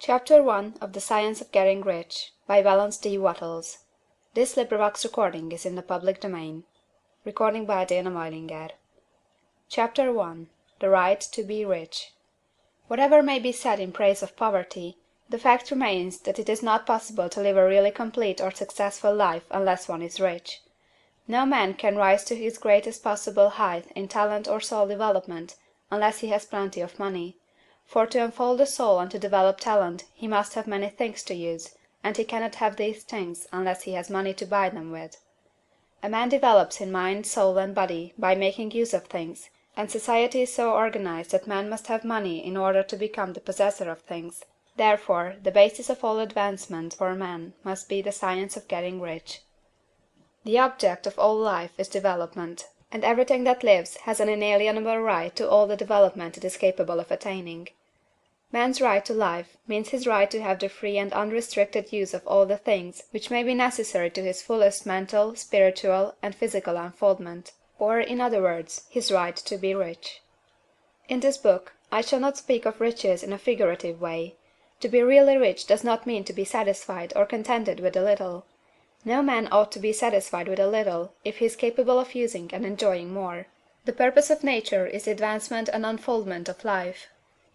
Chapter 1 of the Science of Getting Rich by Wallace D. Wattles. Recording is in the public domain. Chapter 1 The Right to be Rich. Whatever may be said in praise of poverty, the fact remains that it is not possible to live a really complete or successful life unless one is rich. No man can rise to his greatest possible height in talent or soul development unless he has plenty of money. For to unfold the soul and to develop talent he must have many things to use, and he cannot have these things unless he has money to buy them with. A man develops in mind, soul, and body by making use of things, and society is so organized that man must have money in order to become the possessor of things. Therefore, the basis of all advancement for man must be the science of getting rich. The object of all life is development, and everything that lives has an inalienable right to all the development it is capable of attaining. Man's right to life means his right to have the free and unrestricted use of all the things which may be necessary to his fullest mental, spiritual, and physical unfoldment, or, in other words, his right to be rich. In this book, I shall not speak of riches in a figurative way. To be really rich does not mean to be satisfied or contented with a little. No man ought to be satisfied with a little if he is capable of using and enjoying more. The purpose of nature is the advancement and unfoldment of life,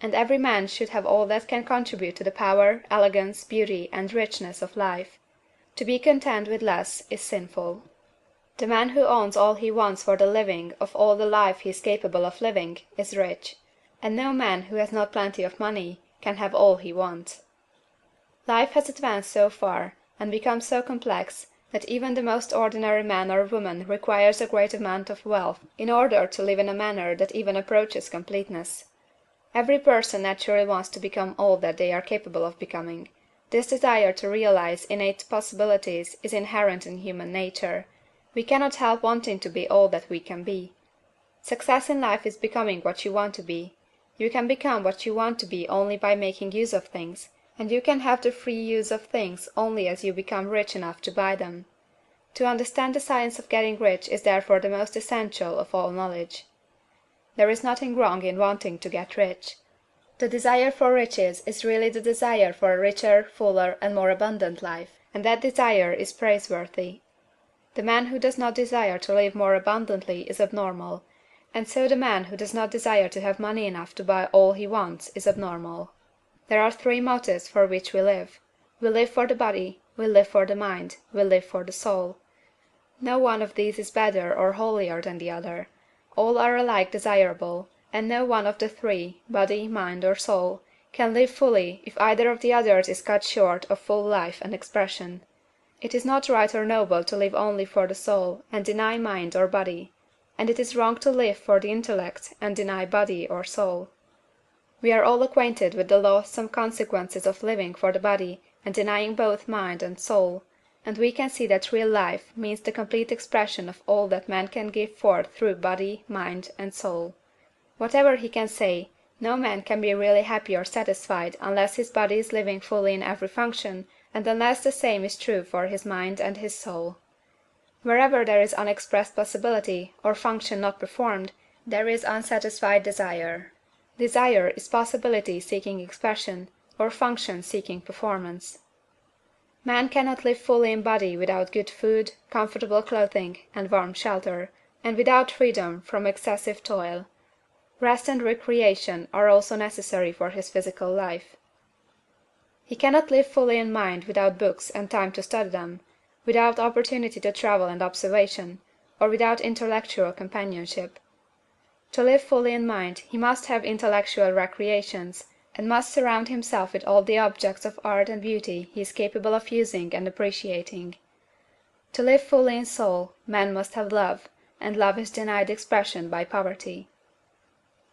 and every man should have all that can contribute to the power, elegance, beauty, and richness of life. To be content with less is sinful. The man who owns all he wants for the living of all the life he is capable of living is rich, and no man who has not plenty of money can have all he wants. Life has advanced so far, and become so complex, that even the most ordinary man or woman requires a great amount of wealth in order to live in a manner that even approaches completeness. Every person naturally wants to become all that they are capable of becoming. This desire to realize innate possibilities is inherent in human nature. We cannot help wanting to be all that we can be. Success in life is becoming what you want to be. You can become what you want to be only by making use of things, and you can have the free use of things only as you become rich enough to buy them. To understand the science of getting rich is therefore the most essential of all knowledge. There is nothing wrong in wanting to get rich. The desire for riches is really the desire for a richer, fuller, and more abundant life, and that desire is praiseworthy. The man who does not desire to live more abundantly is abnormal, and so the man who does not desire to have money enough to buy all he wants is abnormal. There are three motives for which we live. We live for the body, we live for the mind, we live for the soul. No one of these is better or holier than the other. All are alike desirable, and no one of the three, body, mind, or soul, can live fully if either of the others is cut short of full life and expression. It is not right or noble to live only for the soul and deny mind or body, and it is wrong to live for the intellect and deny body or soul. We are all acquainted with the loathsome consequences of living for the body and denying both mind and soul, and we can see that real life means the complete expression of all that man can give forth through body, mind, and soul. Whatever he can say, no man can be really happy or satisfied unless his body is living fully in every function, and unless the same is true for his mind and his soul. Wherever there is unexpressed possibility, or function not performed, there is unsatisfied desire. Desire is possibility seeking expression, or function seeking performance. Man cannot live fully in body without good food, comfortable clothing, and warm shelter, and without freedom from excessive toil. Rest and recreation are also necessary for his physical life. He cannot live fully in mind without books and time to study them, without opportunity to travel and observation, or without intellectual companionship. To live fully in mind he must have intellectual recreations, and must surround himself with all the objects of art and beauty he is capable of using and appreciating. To live fully in soul, man must have love, and love is denied expression by poverty.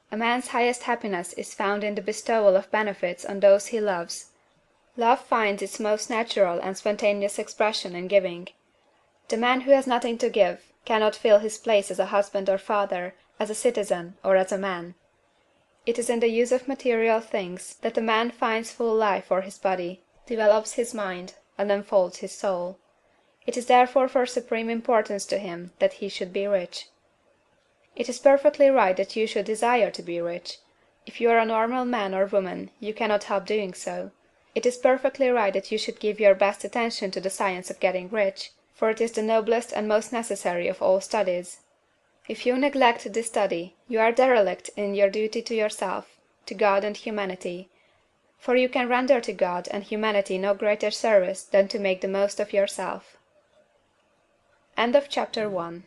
A man's highest happiness is found in the bestowal of benefits on those he loves. Love finds its most natural and spontaneous expression in giving. The man who has nothing to give cannot fill his place as a husband or father, as a citizen, or as a man. It is in the use of material things that a man finds full life for his body, develops his mind, and unfolds his soul. It is therefore for supreme importance to him that he should be rich. It is perfectly right that you should desire to be rich. If you are a normal man or woman, you cannot help doing so. It is perfectly right that you should give your best attention to the science of getting rich, for it is the noblest and most necessary of all studies. If you neglect this study, you are derelict in your duty to yourself, to God and humanity; for you can render to God and humanity no greater service than to make the most of yourself. CHAPTER II.